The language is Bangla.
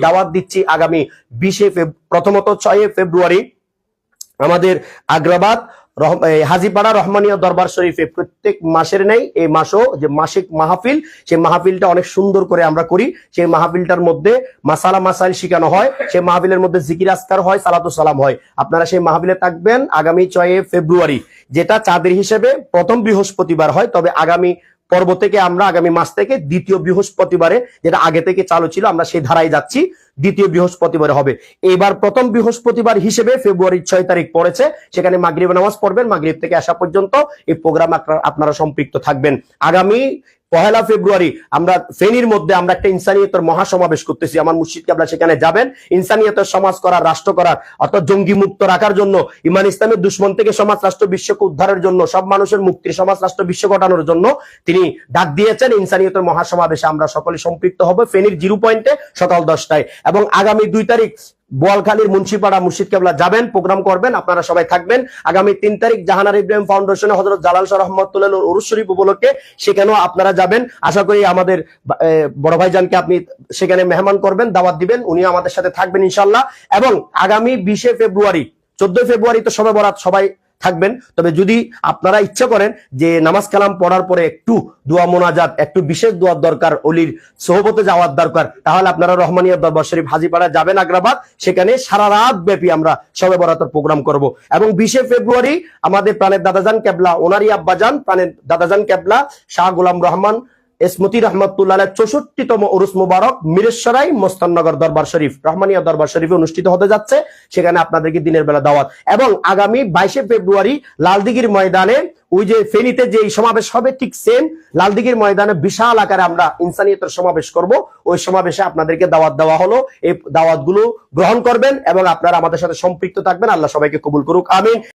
দাওয়াত দিচ্ছি আগামী 20 প্রথমত 6 ফেব্রুয়ারি আমাদের আগ্রাবাদ হাজীপাড়া রহমানিয়া দরবার শরীফে প্রত্যেক মাসের নেই এই মাসও যে মাসিক মাহফিল, সেই মাহফিলটা অনেক সুন্দর করে আমরা করি। সেই মাহফিলটার মধ্যে মাসালা মাসাইল শেখানো হয়, সেই মাহফিলের মধ্যে জিকির আজকার হয়, সালাতু সালাম হয়। আপনারা সেই মাহফিলে থাকবেন আগামী 6 ফেব্রুয়ারি, যেটা চাঁদের হিসেবে প্রথম বৃহস্পতিবার হয়। তবে আগামী পর্ব থেকে আমরা আগামী মাস থেকে দ্বিতীয় বৃহস্পতিবারে, যেটা আগে থেকে চালু ছিল, আমরা সেই ধারায় যাচ্ছি, দ্বিতীয় বৃহস্পতিবারে হবে। এবার প্রথম বৃহস্পতিবার হিসেবে ফেব্রুয়ারির 6 তারিখ পড়েছে, সেখানে মাগরিব নামাজ পড়বেন। মাগরিব থেকে আসা পর্যন্ত এই প্রোগ্রাম আপনারা সম্পৃক্ত থাকবেন। আগামী 1 ফেব্রুয়ারি আমরা ফেনীর মধ্যে আমরা একটা ইনসানিয়তের মহাসমাবেশ করতেছি। আমার মুর্শিদ কেবলা সেখানে যাবেন। ইনসানিয়তের সমাজ করার, রাষ্ট্র করার, অর্থাৎ জঙ্গি মুক্ত রাখার জন্য, ইমান ইসলামের দুশ্মন থেকে সমাজ রাষ্ট্র বিশ্বকে উদ্ধারের জন্য, সব মানুষের মুক্তির সমাজ রাষ্ট্র বিশ্ব ঘটানোর জন্য তিনি ডাক দিয়েছেন। ইনসানিয়তের মহাসমাবেশে আমরা সকলে সম্পৃক্ত হব ফেনীর 0 পয়েন্টে সকাল 10টায়। এবং আগামী 2 তারিখ বোয়ালখালীর মুন্সিপাড়া মুর্শিদ কেবলা যাবেন, প্রোগ্রাম করবেন, আপনারা সবাই থাকবেন। আগামী 3 তারিখ জাহানার ইব্রাহিম ফাউন্ডেশনে হযরত জালাল শাহ রহমাতুল্লাহ উরুস শরীফ উপলক্ষে সেখানেও আপনারা যাবেন। আশা করি আমাদের বড় ভাইজানকে আপনি সেখানে মেহমান করবেন, দাওয়াত দিবেন, উনি আমাদের সাথে থাকবেন ইনশাআল্লাহ। এবং আগামী 20 ফেব্রুয়ারি 14 ফেব্রুয়ারি তো শবে বরাত, সবাই থাকবেন। তবে যদি আপনারা ইচ্ছা করেন যে নামাজ কালাম পড়ার পরে একটু দোয়া মোনাজাত, একটু বিশেষ দোয়ার দরকার, অলির সোহবতে যাওয়ার দরকার, তাহলে আপনারা রহমানিয়া দরবার শরীফ হাজীপাড়া যাবেন আগ্রাবাদ। সেখানে সারা রাত ব্যাপী আমরা শবে বরাতের প্রোগ্রাম করব। এবং 20 ফেব্রুয়ারি আমাদের প্রাণের দাদাজান কেবলা, ওনারই আব্বাজান প্রাণের দাদাজান কেবলা শাহ গোলাম রহমান ইসমতি রহমতুল্লাহ 64তম উরুস মুবারক মিরেশ্বরাই মস্তাননগর দরবার শরীফ রহমানিয়া দরবার শরীফে অনুষ্ঠিত হতে যাচ্ছে। সেখানে আপনাদেরকে দিনের বেলা দাওয়াত। এবং আগামী 22 ফেব্রুয়ারি লালদিঘির ময়দানে, ওই যে ফেনীতে যে সমাবেশ হবে, ঠিক সেম লালদিঘির ময়দানে বিশাল আকারে আমরা ইনসানিয়তের সমাবেশ করব। ওই সমাবেশে আপনাদেরকে দাওয়াত দেওয়া হলো, এই দাওয়াতগুলো গ্রহণ করবেন এবং আপনারা আমাদের সাথে সম্পৃক্ত থাকবেন। আল্লাহ সবাইকে কবুল করুক, আমিন।